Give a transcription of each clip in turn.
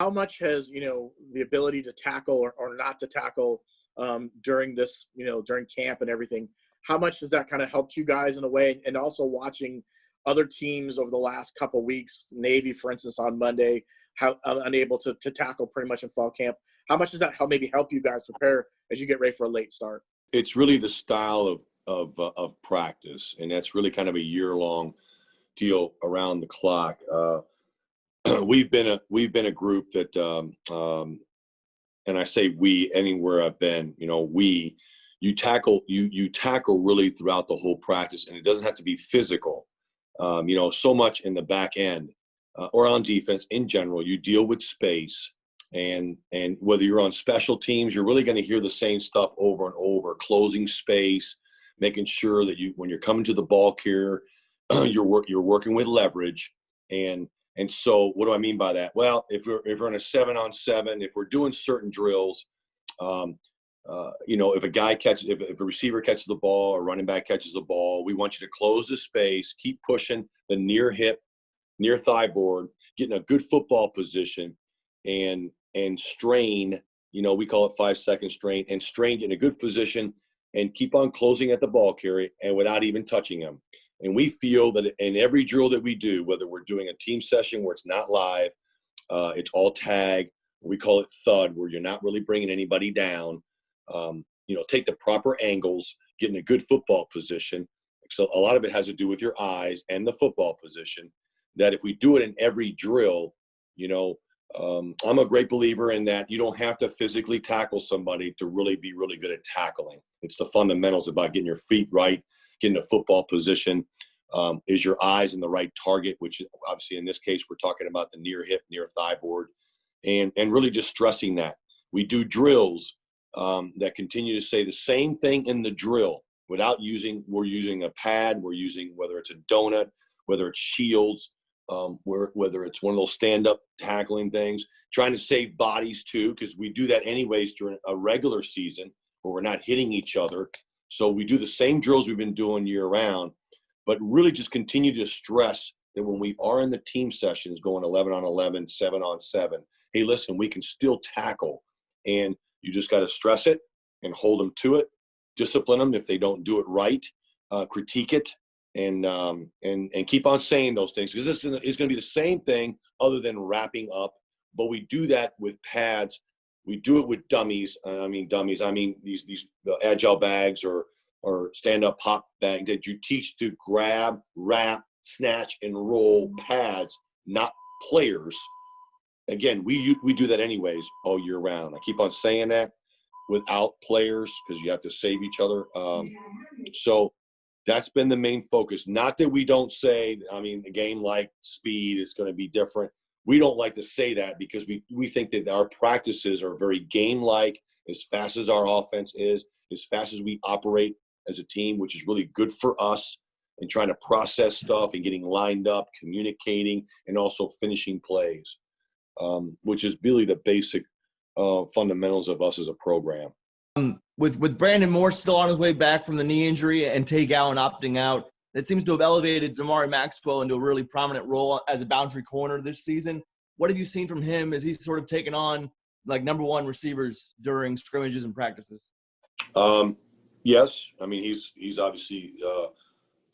How much has, the ability to tackle or not to tackle during this, during camp and everything, how much has that kind of helped you guys in a way? And also watching other teams over the last couple of weeks, Navy, for instance, on Monday, how unable to tackle pretty much in fall camp. How much does that maybe help you guys prepare as you get ready for a late start? It's really the style of practice, and that's really kind of a year-long deal around the clock. We've been a group that, and I say we anywhere I've been, you tackle really throughout the whole practice, and it doesn't have to be physical. So much in the back end or on defense in general, you deal with space, and whether you're on special teams, you're really going to hear the same stuff over and over: closing space, making sure that when you're coming to the ball carrier, you're working with leverage. And so what do I mean by that? Well, if we're in a 7-on-7, if we're doing certain drills, if a receiver catches the ball or running back catches the ball, we want you to close the space, keep pushing the near hip, near thigh board, getting a good football position, and strain. We call it 5-second strain, and strain, getting a good position, and keep on closing at the ball carrier and without even touching them. And we feel that in every drill that we do, whether we're doing a team session where it's not live, it's all tag, we call it thud, where you're not really bringing anybody down. Take the proper angles, get in a good football position. So a lot of it has to do with your eyes and the football position, that if we do it in every drill, I'm a great believer in that you don't have to physically tackle somebody to really be really good at tackling. It's the fundamentals about getting your feet right, getting a football position. Is your eyes in the right target, which obviously in this case, we're talking about the near hip, near thigh board, and really just stressing that. We do drills that continue to say the same thing in the drill we're using a pad, we're using, whether it's a donut, whether it's shields, whether it's one of those stand-up tackling things, trying to save bodies too, because we do that anyways during a regular season where we're not hitting each other. So we do the same drills we've been doing year-round, but really just continue to stress that when we are in the team sessions going 11-on-11, 7-on-7, hey, listen, we can still tackle, and you just got to stress it and hold them to it, discipline them if they don't do it right, critique it, and keep on saying those things, because this is going to be the same thing other than wrapping up. But we do that with pads. We do it with dummies. I mean these agile bags or stand-up hop bag that you teach to grab, wrap, snatch, and roll pads, not players. Again, we do that anyways all year round. I keep on saying that, without players, because you have to save each other. So that's been the main focus. Not that we don't say, a game like speed is going to be different. We don't like to say that because we think that our practices are very game-like, as fast as our offense is, as fast as we operate as a team, which is really good for us in trying to process stuff and getting lined up, communicating, and also finishing plays, which is really the basic fundamentals of us as a program. With Brandon Moore still on his way back from the knee injury and Tay Gowan opting out, that seems to have elevated Zamir Maxwell into a really prominent role as a boundary corner this season. What have you seen from him as he's sort of taken on like number one receivers during scrimmages and practices? Yes. He's obviously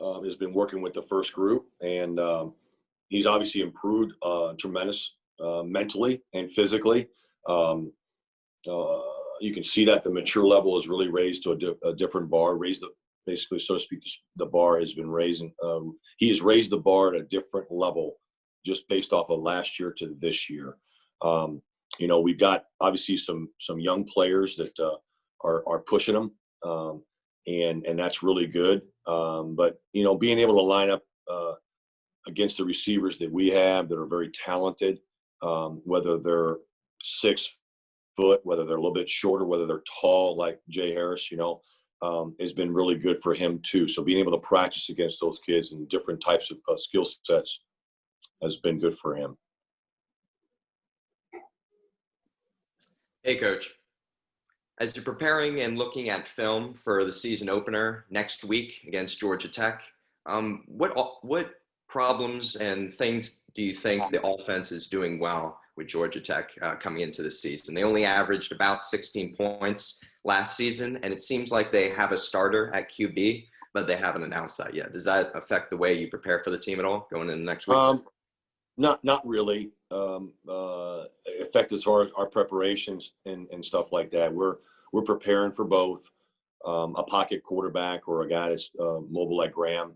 has been working with the first group, and he's obviously improved tremendous mentally and physically. You can see that the mature level is really raised to a different bar, basically, so to speak, the bar has been raising. He has raised the bar at a different level just based off of last year to this year. We've got obviously some young players that are pushing him, and that's really good. But being able to line up against the receivers that we have that are very talented, whether they're 6 foot, whether they're a little bit shorter, whether they're tall like Jay Harris, has been really good for him too. So being able to practice against those kids and different types of skill sets has been good for him. Hey, Coach. As you're preparing and looking at film for the season opener next week against Georgia Tech, what problems and things do you think the offense is doing well with Georgia Tech coming into the season. They only averaged about 16 points last season, and it seems like they have a starter at QB, but they haven't announced that yet. Does that affect the way you prepare for the team at all going into next week? Not really. Affect as far as our preparations and stuff like that. We're preparing for both a pocket quarterback or a guy that's mobile like Graham,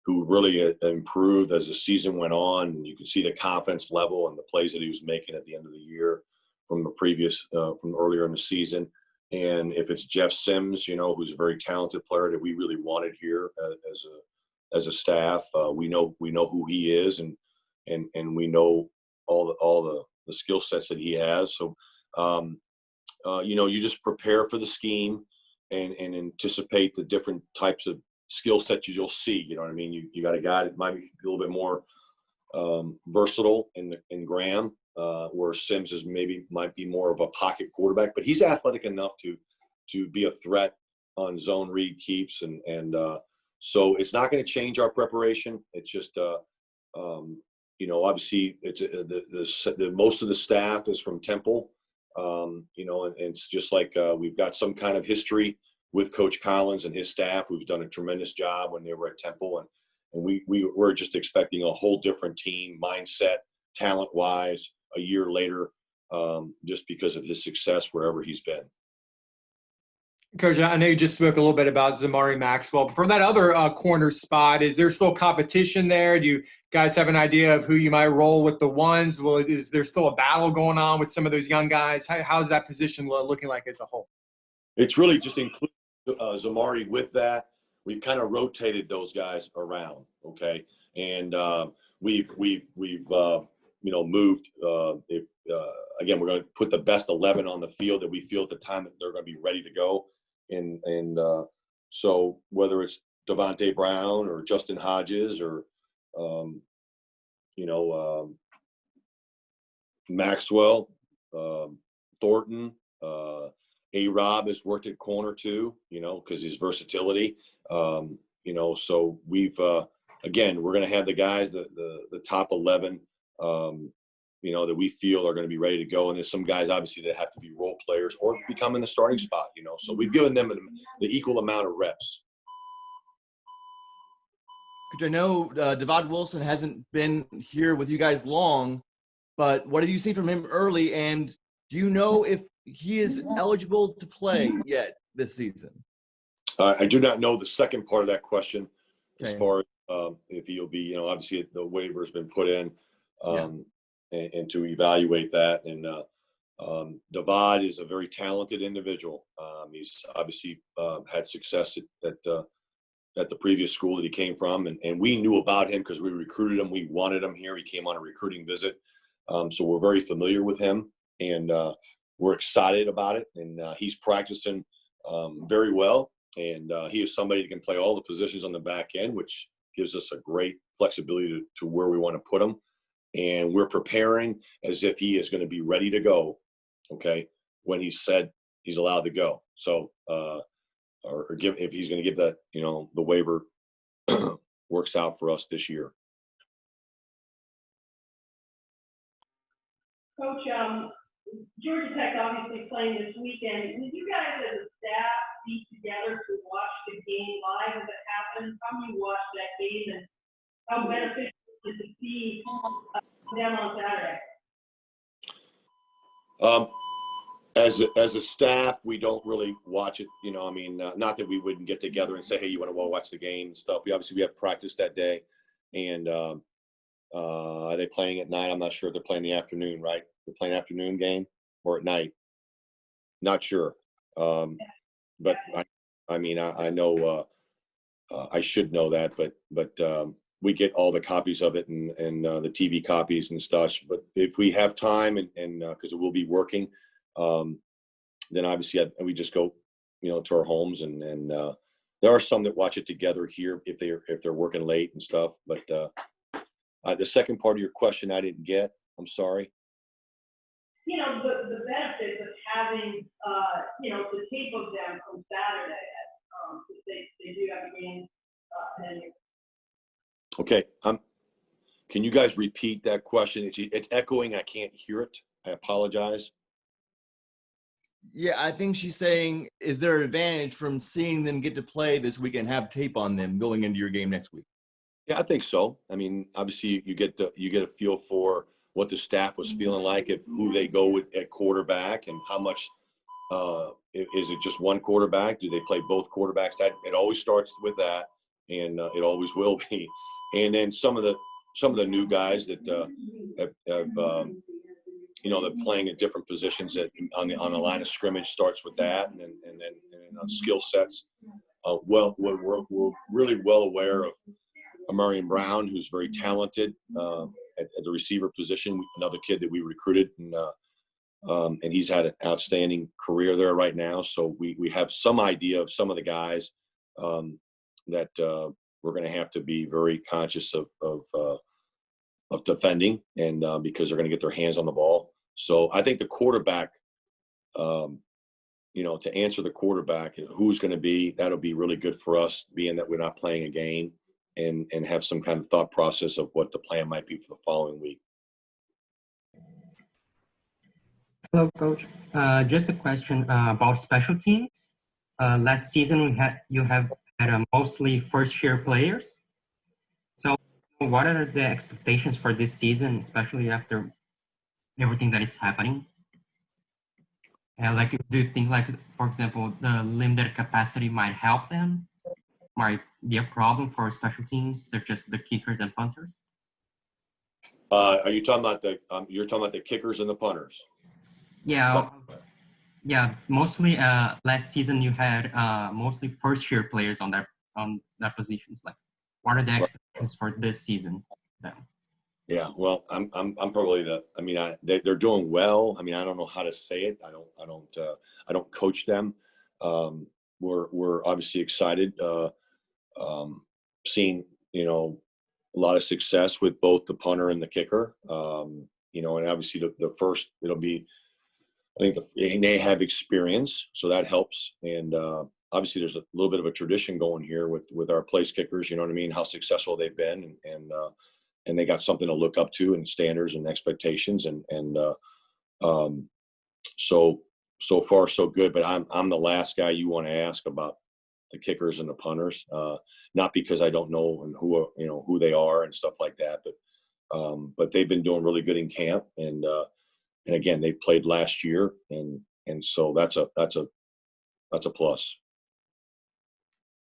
who really improved as the season went on. You could see the confidence level and the plays that he was making at the end of the year from from earlier in the season. And if it's Jeff Sims, who's a very talented player that we really wanted here as a staff, we know who he is, and we know all the skill sets that he has. So, you just prepare for the scheme and anticipate the different types of skill sets you'll see. You know what I mean? You got a guy that might be a little bit more versatile in Graham, where Sims might be more of a pocket quarterback, but he's athletic enough to be a threat on zone read keeps, and so it's not going to change our preparation. It's just obviously it's the most of the staff is from Temple, and it's just like we've got some kind of history with Coach Collins and his staff, who've done a tremendous job when they were at Temple, and we're just expecting a whole different team mindset, talent-wise, a year later, just because of his success wherever he's been. Coach, I know you just spoke a little bit about Zamir Maxwell, but for that other corner spot, is there still competition there? Do you guys have an idea of who you might roll with the ones? Well, is there still a battle going on with some of those young guys? How's that position looking like as a whole? It's really just including Zamir with that. We've kind of rotated those guys around, okay? And we've moved. Again, we're going to put the best 11 on the field that we feel at the time that they're going to be ready to go. And so whether it's Devontae Brown or Justin Hodges or Maxwell, Thornton, A-Rob has worked at corner too, because his versatility. So we've again, we're going to have the guys, the top 11, that we feel are going to be ready to go. And there's some guys obviously that have to be role players or become in the starting spot, So we've given them the equal amount of reps. Coach, I know Devon Wilson hasn't been here with you guys long, but what have you seen from him early? And do you know if he is eligible to play yet this season? I do not know the second part of that question, okay, as far as if he'll be, obviously the waiver has been put in. And to evaluate that. And Devon is a very talented individual. He's obviously had success at the previous school that he came from. And we knew about him because we recruited him. We wanted him here. He came on a recruiting visit. So we're very familiar with him. And we're excited about it. And he's practicing very well. And he is somebody that can play all the positions on the back end, which gives us a great flexibility to where we want to put him. And we're preparing as if he is going to be ready to go, okay, when he said he's allowed to go. So, if he's going to give that, the waiver works out for us this year. Coach, Georgia Tech obviously playing this weekend. Did you guys as a staff be together to watch the game live as it happened? How do you watch that game, and how beneficial to see them on Saturday? As a staff, we don't really watch it. Not that we wouldn't get together and say, "Hey, you want to watch the game and stuff." We have practice that day, and are they playing at night? I'm not sure if they're playing the afternoon. Right? They're playing afternoon game or at night. Not sure. But I know I should know that, but. We get all the copies of it and the TV copies and stuff. But if we have time and because it will be working, then obviously we just go, to our homes and there are some that watch it together here if they're working late and stuff. But the second part of your question I didn't get. I'm sorry. The benefits of having the tape of them on Saturday, because they do have a game. Okay, Can you guys repeat that question? It's echoing. I can't hear it. I apologize. Yeah, I think she's saying, is there an advantage from seeing them get to play this week and have tape on them going into your game next week? Yeah, I think so. I mean, obviously, you get a feel for what the staff was feeling like, if who they go with at quarterback, and how much is it just one quarterback? Do they play both quarterbacks? That it always starts with that, and it always will be. And then some of the new guys that have they're playing at different positions on the line of scrimmage starts with that, and then on skill sets. We're really well aware of Amarian Brown, who's very talented at the receiver position, another kid that we recruited, and he's had an outstanding career there right now. So we have some idea of some of the guys that we're going to have to be very conscious of defending, and because they're going to get their hands on the ball. So I think the quarterback, to answer the quarterback, who's going to be, that'll be really good for us, being that we're not playing a game, and have some kind of thought process of what the plan might be for the following week. Hello, Coach. Just a question about special teams. Last season, you have had mostly first-year players. So, what are the expectations for this season, especially after everything that is happening? And do you think, for example, the limited capacity might help them? Might be a problem for special teams, such as the kickers and punters? Are you talking about you're talking about the kickers and the punters? Yeah, mostly last season you had mostly first-year players on that positions. What are the expectations for this season then? Yeah, well, I'm probably they're doing well. I mean, I don't know how to say it. I don't coach them. We're obviously excited, seeing a lot of success with both the punter and the kicker. And obviously the first, it'll be, I think they have experience, so that helps. And obviously there's a little bit of a tradition going here with our place kickers. You know what I mean? How successful they've been, and they got something to look up to, and standards and expectations, and so far so good. But I'm the last guy you want to ask about the kickers and the punters, not because I don't know and who they are and stuff like that, but they've been doing really good in camp, and again, they played last year, and so that's a plus.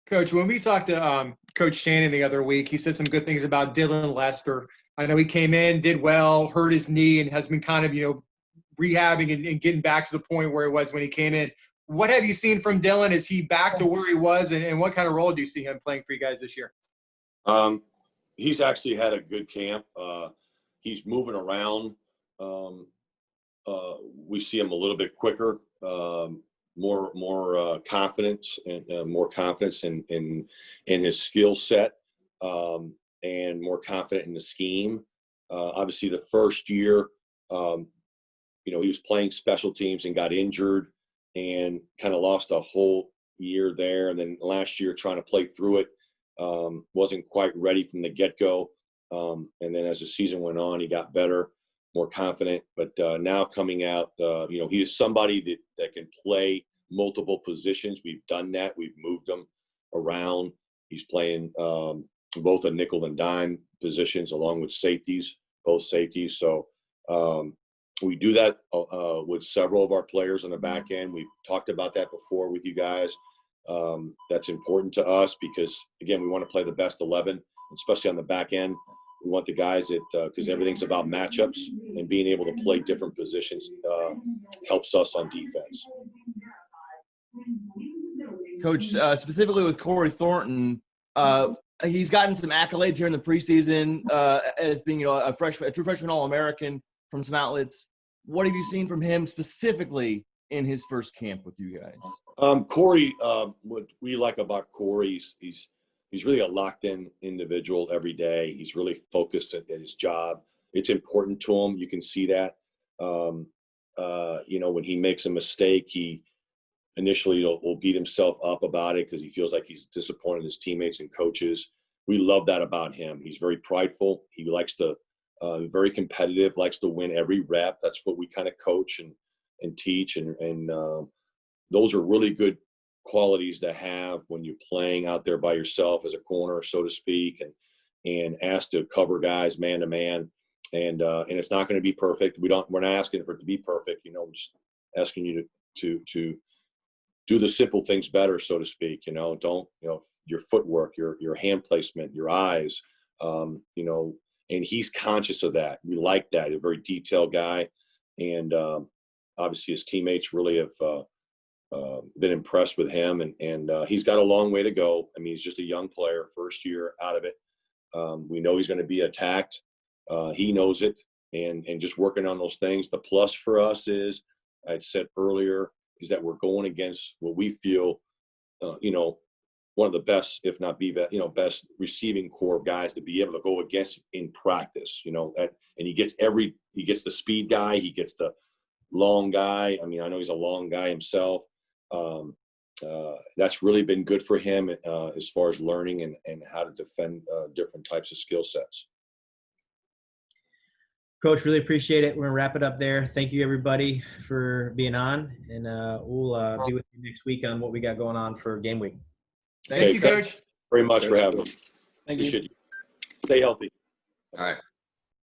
Coach, when we talked to Coach Shannon the other week, he said some good things about Dylan Lester. I know he came in, did well, hurt his knee, and has been kind of, rehabbing and getting back to the point where he was when he came in. What have you seen from Dylan? Is he back to where he was, and what kind of role do you see him playing for you guys this year? He's actually had a good camp. He's moving around. We see him a little bit quicker, more confidence, and more confidence in his skill set, and more confident in the scheme. Obviously, the first year, he was playing special teams and got injured, and kind of lost a whole year there. And then last year, trying to play through it, wasn't quite ready from the get-go. And then as the season went on, he got better, more confident. But now coming out, he is somebody that can play multiple positions. We've done that. We've moved him around. He's playing both a nickel and dime positions, along with both safeties. So we do that with several of our players on the back end. We've talked about that before with you guys. That's important to us because, again, we want to play the best 11, especially on the back end. We want the guys that, because everything's about matchups, and being able to play different positions helps us on defense. Coach, specifically with Corey Thornton, he's gotten some accolades here in the preseason as being, a true freshman All-American from some outlets. What have you seen from him specifically in his first camp with you guys? Corey, what we like about Corey, he's really a locked-in individual every day. He's really focused at his job. It's important to him. You can see that. When he makes a mistake, he initially will beat himself up about it because he feels like he's disappointed his teammates and coaches. we love that about him. He's very prideful. He likes to very competitive, likes to win every rep. That's what we kind of coach and teach, and those are really good qualities to have when you're playing out there by yourself as a corner, so to speak, and asked to cover guys man to man. And it's not going to be perfect. We're not asking for it to be perfect. We're just asking you to do the simple things better, so to speak. Don't your footwork, your hand placement, your eyes. And he's conscious of that. We like that. A very detailed guy, and obviously his teammates really have been impressed with him. And he's got a long way to go. I mean, he's just a young player, first year out of it. We know he's going to be attacked. He knows it, and just working on those things. The plus for us is, I said earlier, is that we're going against what we feel, one of the best, if not the best receiving core of guys to be able to go against in practice. And he gets the speed guy, he gets the long guy. I mean, I know he's a long guy himself. That's really been good for him as far as learning and how to defend different types of skill sets. Coach, really appreciate it. We're gonna wrap it up there. Thank you everybody for being on, and we'll be with you next week on what we got going on for game week. Thank you, Coach. Very much for having me. Thank Appreciate you. Stay healthy. All right.